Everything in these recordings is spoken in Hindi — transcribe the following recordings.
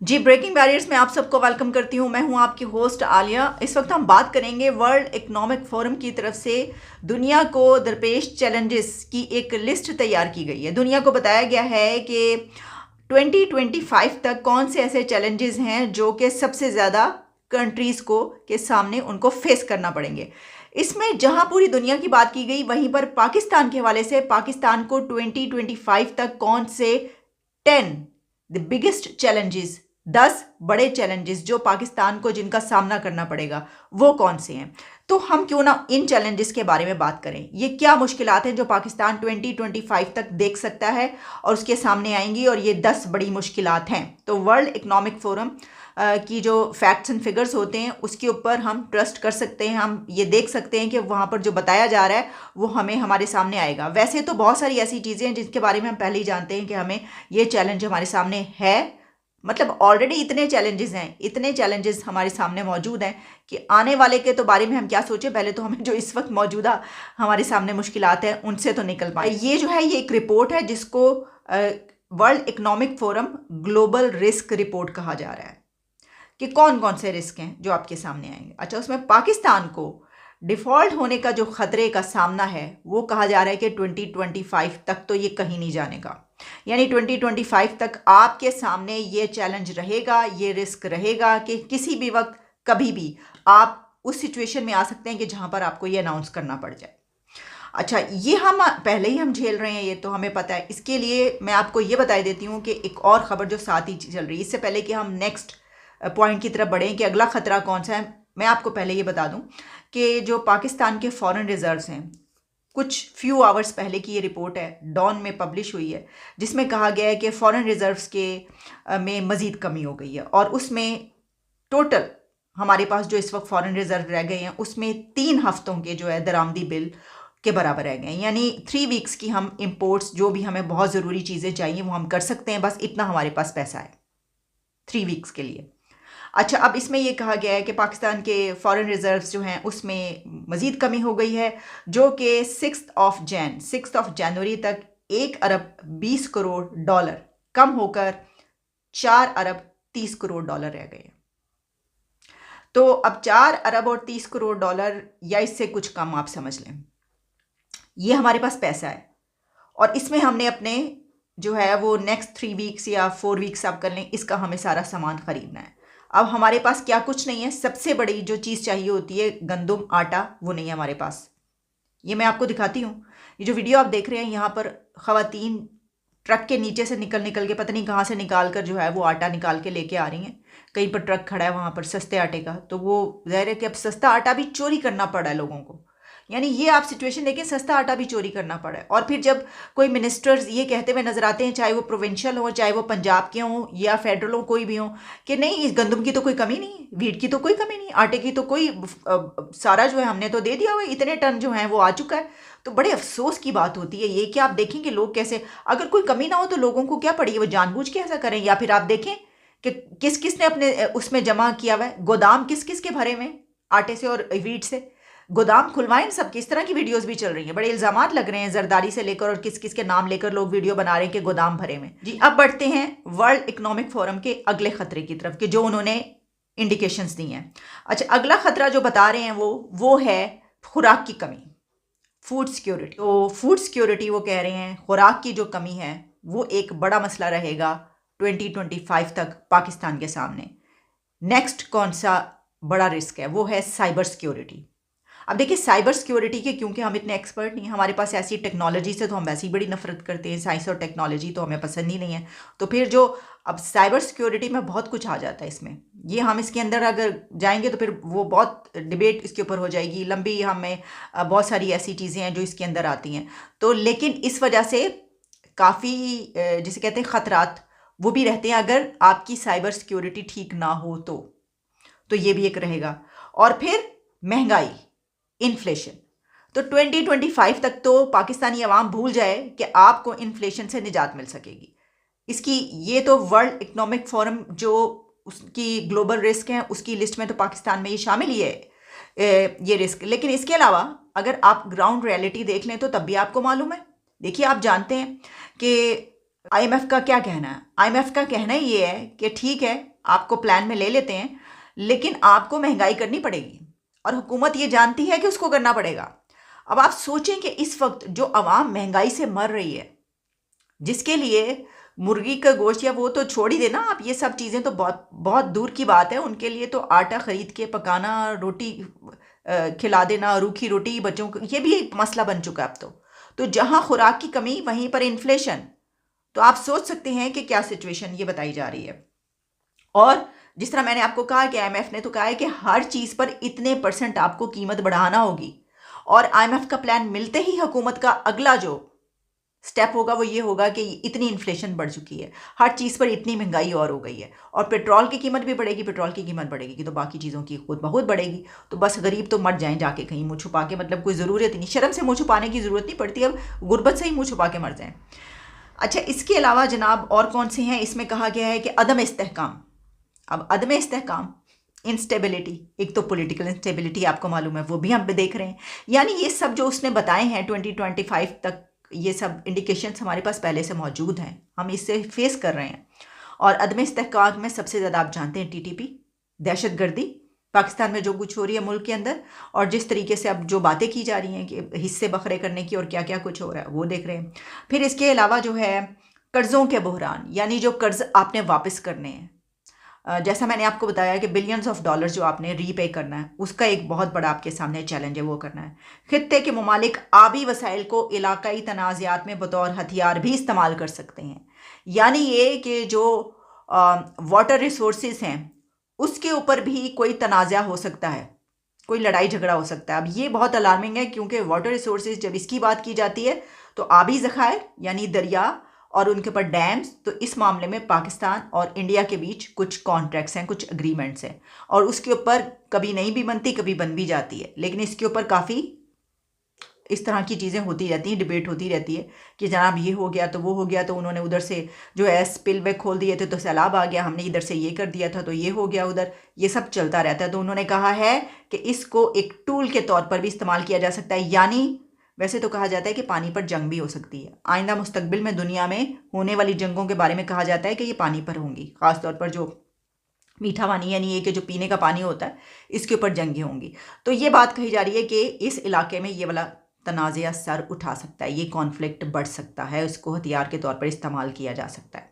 जी, ब्रेकिंग बैरियर्स में आप सबको वेलकम करती हूँ। मैं हूँ आपकी होस्ट आलिया। इस वक्त हम बात करेंगे वर्ल्ड इकोनॉमिक फोरम की तरफ से दुनिया को दरपेश चैलेंजेस की एक लिस्ट तैयार की गई है। दुनिया को बताया गया है कि 2025 तक कौन से ऐसे चैलेंजेस हैं जो कि सबसे ज़्यादा कंट्रीज़ को के सामने उनको फेस करना पड़ेंगे। इसमें जहां पूरी दुनिया की बात की गई, वहीं पर पाकिस्तान के हवाले से पाकिस्तान को 2025 तक कौन से 10 द बिगेस्ट चैलेंजेस, 10 बड़े चैलेंजेस जो पाकिस्तान को जिनका सामना करना पड़ेगा, वो कौन से हैं। तो हम क्यों ना इन चैलेंजेस के बारे में बात करें। ये क्या मुश्किलात हैं जो पाकिस्तान 2025 तक देख सकता है और उसके सामने आएंगी, और ये 10 बड़ी मुश्किलात हैं। तो वर्ल्ड इकोनॉमिक फोरम की जो फैक्ट्स एंड फिगर्स होते हैं उसके ऊपर हम ट्रस्ट कर सकते हैं। हम ये देख सकते हैं कि वहाँ पर जो बताया जा रहा है वो हमें हमारे सामने आएगा। वैसे तो बहुत सारी ऐसी चीज़ें हैं जिसके बारे में हम पहले ही जानते हैं कि हमें ये चैलेंज हमारे सामने है। मतलब ऑलरेडी इतने चैलेंजेस हैं, इतने चैलेंजेस हमारे सामने मौजूद हैं कि आने वाले के तो बारे में हम क्या सोचें। पहले तो हमें जो इस वक्त मौजूदा हमारे सामने मुश्किलात हैं उनसे तो निकल पाए। ये जो है ये एक रिपोर्ट है जिसको world economic forum global risk report कहा जा रहा है कि कौन कौन से रिस्क हैं जो आपके सामने आएंगे। अच्छा, उसमें पाकिस्तान को डिफ़ॉल्ट होने का जो ख़तरे का सामना है वो कहा जा रहा है कि 2025 तक तो ये कहीं नहीं जाने का। यानी 2025 तक आपके सामने ये चैलेंज रहेगा, ये रिस्क रहेगा कि किसी भी वक्त कभी भी आप उस सिचुएशन में आ सकते हैं कि जहाँ पर आपको ये अनाउंस करना पड़ जाए। अच्छा, ये हम पहले ही हम झेल रहे हैं, ये तो हमें पता है। इसके लिए मैं आपको ये बता देती हूँ कि एक और ख़बर जो साथ ही चल रही है, इससे पहले कि हम नेक्स्ट पॉइंट की तरफ बढ़ें कि अगला ख़तरा कौन सा है, मैं आपको पहले ये बता दूं कि जो पाकिस्तान के फॉरेन रिजर्व्स हैं, कुछ फ्यू आवर्स पहले की ये रिपोर्ट है, डॉन में पब्लिश हुई है, जिसमें कहा गया है कि फॉरेन रिजर्व्स के में मज़ीद कमी हो गई है। और उसमें टोटल हमारे पास जो इस वक्त फॉरेन रिजर्व रह गए हैं उसमें 3 हफ्तों के जो है दरामदी बिल के बराबर रह गए हैं। यानी 3 वीक्स की हम इंपोर्ट्स, जो भी हमें बहुत ज़रूरी चीज़ें चाहिए वो हम कर सकते हैं, बस इतना हमारे पास पैसा है 3 वीक्स के लिए। अच्छा, अब इसमें यह कहा गया है कि पाकिस्तान के फॉरेन रिजर्व्स जो हैं उसमें मज़ीद कमी हो गई है, जो कि 6 जनवरी तक 1 अरब 20 करोड़ डॉलर कम होकर 4 अरब 30 करोड़ डॉलर रह गए। तो अब 4 अरब और 30 करोड़ डॉलर या इससे कुछ कम आप समझ लें, ये हमारे पास पैसा है। और इसमें हमने अपने जो है वो नेक्स्ट 3 वीक्स या 4 वीक्स आप कर लें, इसका हमें सारा सामान ख़रीदना है। अब हमारे पास क्या कुछ नहीं है। सबसे बड़ी जो चीज़ चाहिए होती है गंदम, आटा, वो नहीं है हमारे पास। ये मैं आपको दिखाती हूँ। ये जो वीडियो आप देख रहे हैं, यहाँ पर ख़वातीन ट्रक के नीचे से निकल निकल के पता नहीं कहाँ से निकाल कर जो है वो आटा निकाल के लेके आ रही हैं। कहीं पर ट्रक खड़ा है वहाँ पर सस्ते आटे का, तो वो ज़ाहिर है कि अब सस्ता आटा भी चोरी करना पड़ा है लोगों को। यानी ये आप सिचुएशन देखें, सस्ता आटा भी चोरी करना पड़ा है। और फिर जब कोई मिनिस्टर्स ये कहते हुए नजर आते हैं, चाहे वो प्रोविंशियल हो, चाहे वो पंजाब के हों या फेडरल हो, कोई भी हो, कि नहीं इस गंदम की तो कोई कमी नहीं, वीट की तो कोई कमी नहीं, आटे की तो कोई सारा जो है हमने तो दे दिया हुआ, इतने टन जो है वो आ चुका है। तो बड़े अफसोस की बात होती है ये कि आप देखें कि लोग कैसे, अगर कोई कमी ना हो तो लोगों को क्या पड़ी है, वो जानबूझ के ऐसा करें। या फिर आप देखें कि किस किस ने अपने उसमें जमा किया हुआ है, गोदाम किस किस के भरे में आटे से और वीट से, गोदाम खुलवाएं सब। किस तरह की वीडियोस भी चल रही हैं, बड़े इल्जामात लग रहे हैं जरदारी से लेकर, और किस किस के नाम लेकर लोग वीडियो बना रहे हैं कि गोदाम भरे में। जी, अब बढ़ते हैं वर्ल्ड इकोनॉमिक फोरम के अगले खतरे की तरफ कि जो उन्होंने इंडिकेशंस दी हैं। अच्छा, अगला खतरा जो बता रहे हैं वो है खुराक की कमी, फूड सिक्योरिटी। तो फूड सिक्योरिटी वो कह रहे हैं खुराक की जो कमी है वो एक बड़ा मसला रहेगा 2025 तक पाकिस्तान के सामने। नेक्स्ट कौन सा बड़ा रिस्क है, वो है साइबर सिक्योरिटी। अब देखिए, साइबर सिक्योरिटी के क्योंकि हम इतने एक्सपर्ट नहीं हैं, हमारे पास ऐसी टेक्नोलॉजी से तो हम वैसे ही बड़ी नफरत करते हैं, साइंस और टेक्नोलॉजी तो हमें पसंद ही नहीं है। तो फिर जो अब साइबर सिक्योरिटी में बहुत कुछ आ जाता है इसमें, ये हम इसके अंदर अगर जाएंगे तो फिर वो बहुत डिबेट इसके ऊपर हो जाएगी लंबी। हमें बहुत सारी ऐसी चीज़ें हैं जो इसके अंदर आती हैं। तो लेकिन इस वजह से काफ़ी जिसे कहते हैं ख़तरात वो भी रहते हैं अगर आपकी साइबर सिक्योरिटी ठीक ना हो तो ये भी एक रहेगा। और फिर महंगाई, इन्फ्लेशन। तो 2025 तक तो पाकिस्तानी अवाम भूल जाए कि आपको इन्फ्लेशन से निजात मिल सकेगी। इसकी ये तो वर्ल्ड इकोनॉमिक फोरम जो उसकी ग्लोबल रिस्क है उसकी लिस्ट में तो पाकिस्तान में ये शामिल ही है ये रिस्क। लेकिन इसके अलावा अगर आप ग्राउंड रियलिटी देख लें तो तब भी आपको मालूम है। देखिए, आप जानते हैं कि आईएमएफ का क्या कहना है? आईएमएफ का कहना ये है कि ठीक है, आपको प्लान में ले लेते हैं, लेकिन आपको महंगाई करनी पड़ेगी और हुकूमत ये जानती है कि उसको करना पड़ेगा। अब आप सोचें कि इस वक्त जो आवाम महंगाई से मर रही है, जिसके लिए मुर्गी का गोश्त या वो तो छोड़ ही देना, आप ये सब चीज़ें तो बहुत बहुत दूर की बात है, उनके लिए तो आटा ख़रीद के पकाना, रोटी खिला देना, रूखी रोटी बच्चों को, ये भी एक मसला बन चुका है अब तो जहाँ खुराक की कमी वहीं पर इन्फ्लेशन। तो आप सोच सकते हैं कि क्या सिचुएशन ये बताई जा रही है। और जिस तरह मैंने आपको कहा कि आईएमएफ ने तो कहा है कि हर चीज़ पर इतने % आपको कीमत बढ़ाना होगी, और आईएमएफ का प्लान मिलते ही हुकूमत का अगला जो स्टेप होगा वो ये होगा कि इतनी इन्फ्लेशन बढ़ चुकी है, हर चीज़ पर इतनी महंगाई और हो गई है, और पेट्रोल की कीमत भी बढ़ेगी। पेट्रोल की कीमत बढ़ेगी तो बाकी चीज़ों की खुद बहुत बढ़ेगी। तो बस गरीब तो मर जाएं जाके कहीं मुँह छुपा के, मतलब कोई ज़रूरत ही नहीं, शर्म से मुँह छुपाने की ज़रूरत नहीं पड़ती, अब गुर्बत से ही मुँह छुपा के मर जाएं। अच्छा, इसके अलावा जनाब और कौन से हैं? इसमें कहा गया है कि अदम इस्तेहकाम। अब अदम इस्तेहकाम, इंस्टेबिलिटी, एक तो पॉलिटिकल इंस्टेबिलिटी आपको मालूम है, वो भी हम देख रहे हैं। यानी ये सब जो उसने बताए हैं 2025 तक, ये सब इंडिकेशंस हमारे पास पहले से मौजूद हैं, हम इससे फेस कर रहे हैं। और अदम इस्तेहकाम में सबसे ज़्यादा आप जानते हैं टीटीपी, दहशतगर्दी, पाकिस्तान में जो कुछ हो रही है मुल्क के अंदर, और जिस तरीके से अब जो बातें की जा रही हैं कि हिस्से बखरे करने की और क्या क्या कुछ हो रहा है वो देख रहे हैं। फिर इसके अलावा जो है कर्ज़ों के बहरान, यानी जो कर्ज़ आपने वापस करने हैं, जैसा मैंने आपको बताया कि बिलियंस ऑफ डॉलर्स जो आपने रीपे करना है, उसका एक बहुत बड़ा आपके सामने चैलेंज है, वो करना है। खित्ते के ममालिक आबी वसाइल को इलाकाई तनाज़ात में बतौर हथियार भी इस्तेमाल कर सकते हैं। यानी ये कि जो वाटर रिसोर्सेज हैं उसके ऊपर भी कोई तनाज़ा हो सकता है, कोई लड़ाई झगड़ा हो सकता है। अब ये बहुत अलार्मिंग है, क्योंकि वाटर रिसोर्सेज जब इसकी बात की जाती है तो आबी ज़खायर यानी दरिया और उनके ऊपर डैम्स, तो इस मामले में पाकिस्तान और इंडिया के बीच कुछ कॉन्ट्रैक्ट्स हैं, कुछ एग्रीमेंट्स हैं, और उसके ऊपर कभी नहीं भी बनती, कभी बन भी जाती है। लेकिन इसके ऊपर काफ़ी इस तरह की चीज़ें होती रहती हैं, डिबेट होती रहती है कि जनाब ये हो गया तो वो हो गया, तो उन्होंने उधर से जो है स्पिलवे खोल दिए थे तो सैलाब आ गया, हमने इधर से ये कर दिया था तो ये हो गया उधर, ये सब चलता रहता है। तो उन्होंने कहा है कि इसको एक टूल के तौर पर भी इस्तेमाल किया जा सकता है। यानी वैसे तो कहा जाता है कि पानी पर जंग भी हो सकती है, आइंदा मुस्तकबिल में दुनिया में होने वाली जंगों के बारे में कहा जाता है कि ये पानी पर होंगी, ख़ासतौर पर जो मीठा पानी यानी ये कि जो पीने का पानी होता है, इसके ऊपर जंगें होंगी। तो ये बात कही जा रही है कि इस इलाके में ये वाला तनाज़ा सर उठा सकता है, ये कॉन्फ्लिक्ट बढ़ सकता है, उसको हथियार के तौर पर इस्तेमाल किया जा सकता है।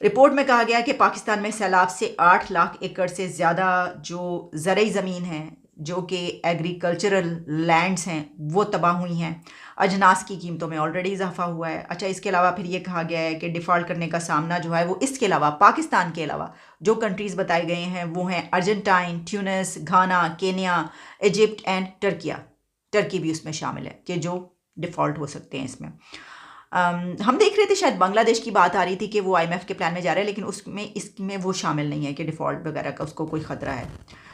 रिपोर्ट में कहा गया कि पाकिस्तान में सैलाब से 8 लाख एकड़ से ज़्यादा जो ज़रई ज़मीन है, जो कि एग्रीकल्चरल लैंड्स हैं, वो तबाह हुई हैं। अजनास की कीमतों में ऑलरेडी इजाफा हुआ है। अच्छा, इसके अलावा फिर ये कहा गया है कि डिफ़ॉल्ट करने का सामना जो है वो इसके अलावा, पाकिस्तान के अलावा जो कंट्रीज़ बताए गए हैं वो हैं Argentine, Tunis, Ghana, Kenya, Egypt and Turkey भी उसमें शामिल है कि जो डिफ़ॉल्ट हो सकते हैं इसमें। हम देख रहे थे शायद बांग्लादेश की बात आ रही थी कि वो आईएमएफ के प्लान में जा रहा है, लेकिन इसमें वो शामिल नहीं है कि डिफ़ॉल्ट वगैरह का उसको कोई ख़तरा है।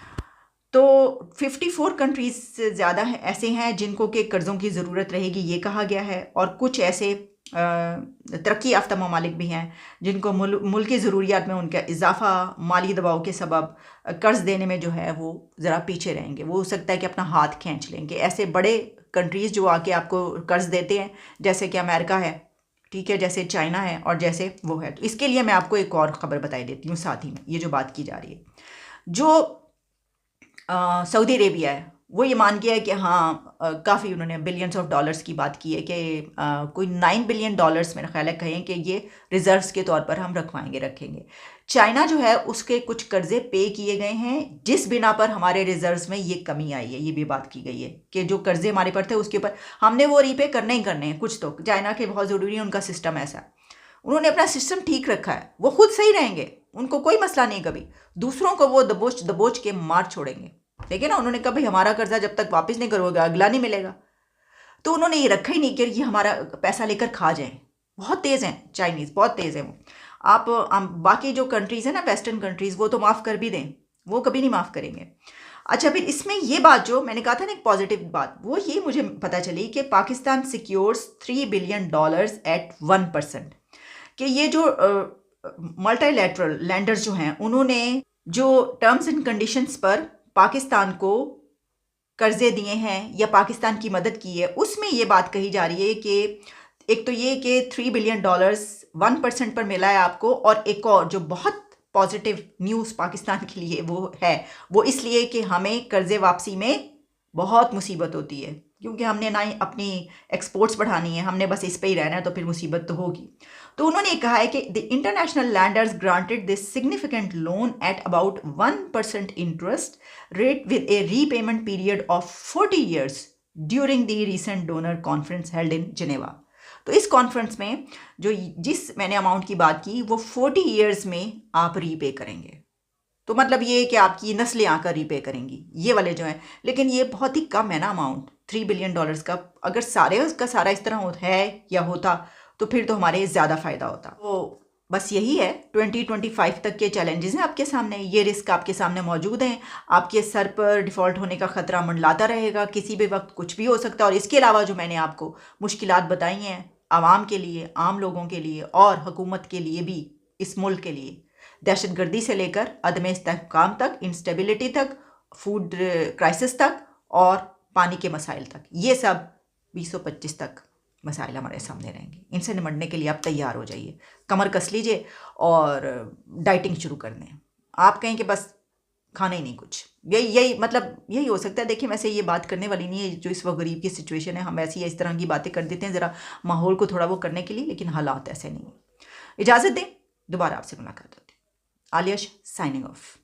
तो 54 कंट्रीज़ से ज़्यादा ऐसे हैं जिनको के कर्ज़ों की ज़रूरत रहेगी, ये कहा गया है। और कुछ ऐसे तरक्की याफ्ता ममालिक भी हैं जिनको मुल्की ज़रूरियात में उनका इजाफा माली दबाव के सबब कर्ज़ देने में जो है वो ज़रा पीछे रहेंगे, वो हो सकता है कि अपना हाथ खींच लेंगे। ऐसे बड़े कंट्रीज़ जो आके आपको कर्ज़ देते हैं, जैसे कि अमेरिका है, ठीक है, जैसे चाइना है और जैसे वो है। तो इसके लिए मैं आपको एक और ख़बर बताई देती हूँ साथ ही में, ये जो बात की जा रही है, जो सऊदी अरेबिया है, वो ये मान गया है कि हाँ, काफ़ी उन्होंने बिलियंस ऑफ डॉलर्स की बात की है कि कोई 9 बिलियन डॉलर्स मेरा ख्याल है कहें कि ये रिजर्व्स के तौर पर हम रखेंगे। चाइना जो है उसके कुछ कर्जे पे किए गए हैं, जिस बिना पर हमारे रिजर्व्स में ये कमी आई है, ये भी बात की गई है कि जो कर्जे हमारे पर थे उसके ऊपर हमने वो रीपे करने ही करने हैं कुछ। तो चाइना के बहुत ज़रूरी है, उनका सिस्टम ऐसा है, उन्होंने अपना सिस्टम ठीक रखा है, वो खुद सही रहेंगे, उनको कोई मसला नहीं, कभी दूसरों को वो दबोच के मार छोड़ेंगे। लेकिन ना, उन्होंने कहा भाई हमारा कर्जा जब तक वापस नहीं करोगे अगला नहीं मिलेगा। तो उन्होंने ये रखा ही नहीं कि ये हमारा पैसा लेकर खा जाएं। बहुत तेज़ हैं चाइनीज़, बहुत तेज़ हैं वो। आप बाकी जो कंट्रीज़ हैं ना, वेस्टर्न कंट्रीज़, वो तो माफ़ कर भी दें, वो कभी नहीं माफ़ करेंगे। अच्छा, फिर इसमें ये बात जो मैंने कहा था ना, एक पॉजिटिव बात, वो ये मुझे पता चली कि पाकिस्तान सिक्योर्स $3 बिलियन एट 1%, कि ये जो मल्टीलैटरल लैंडर्स जो हैं उन्होंने जो टर्म्स एंड कंडीशंस पर पाकिस्तान को कर्जे दिए हैं या पाकिस्तान की मदद की है, उसमें ये बात कही जा रही है कि एक तो ये कि $3 बिलियन 1% पर मिला है आपको, और एक और जो बहुत पॉजिटिव न्यूज़ पाकिस्तान के लिए वो इसलिए कि हमें कर्जे वापसी में बहुत मुसीबत होती है, क्योंकि हमने ना ही अपनी एक्सपोर्ट्स बढ़ानी है, हमने बस इस पे ही रहना है, तो फिर मुसीबत तो होगी। तो उन्होंने कहा है कि the international landers granted this significant loan at about 1% interest rate with A repayment period of 40 years during the recent donor conference held in Geneva. तो इस कॉन्फ्रेंस में जो जिस मैंने अमाउंट की बात की वो 40 years में आप रीपे करेंगे। तो मतलब ये कि आपकी नस्लें आकर रीपे करेंगी ये वाले जो हैं, लेकिन ये बहुत ही कम है ना अमाउंट $3 बिलियन का। अगर सारे का सारा इस तरह है या होता तो फिर तो हमारे ज़्यादा फ़ायदा होता। तो बस यही है, 2025 तक के चैलेंजेस हैं आपके सामने, ये रिस्क आपके सामने मौजूद हैं, आपके सर पर डिफ़ॉल्ट होने का ख़तरा मंडलाता रहेगा, किसी भी वक्त कुछ भी हो सकता है। और इसके अलावा जो मैंने आपको मुश्किलात बताई हैं आवाम के लिए, आम लोगों के लिए और हुकूमत के लिए भी, इस मुल्क के लिए, दहशतगर्दी से लेकर अदम इस्तेहकाम तक, इंस्टेबिलिटी तक, फूड क्राइसिस तक और पानी के मसाइल तक, ये सब 2025 तक मसाइल हमारे सामने रहेंगे। इनसे निपटने के लिए आप तैयार हो जाइए, कमर कस लीजिए और डाइटिंग शुरू कर दें। आप कहें कि बस खाना ही नहीं कुछ, यही मतलब यही हो सकता है। देखिए वैसे ये बात करने वाली नहीं है, जो इस वक्त गरीब की सिचुएशन है, हम ऐसी इस तरह की बातें कर देते हैं ज़रा माहौल को थोड़ा वो करने के लिए, लेकिन हालात ऐसे नहीं है। इजाज़त दें, दोबारा आपसे मुलाकात होती है। Alia signing off.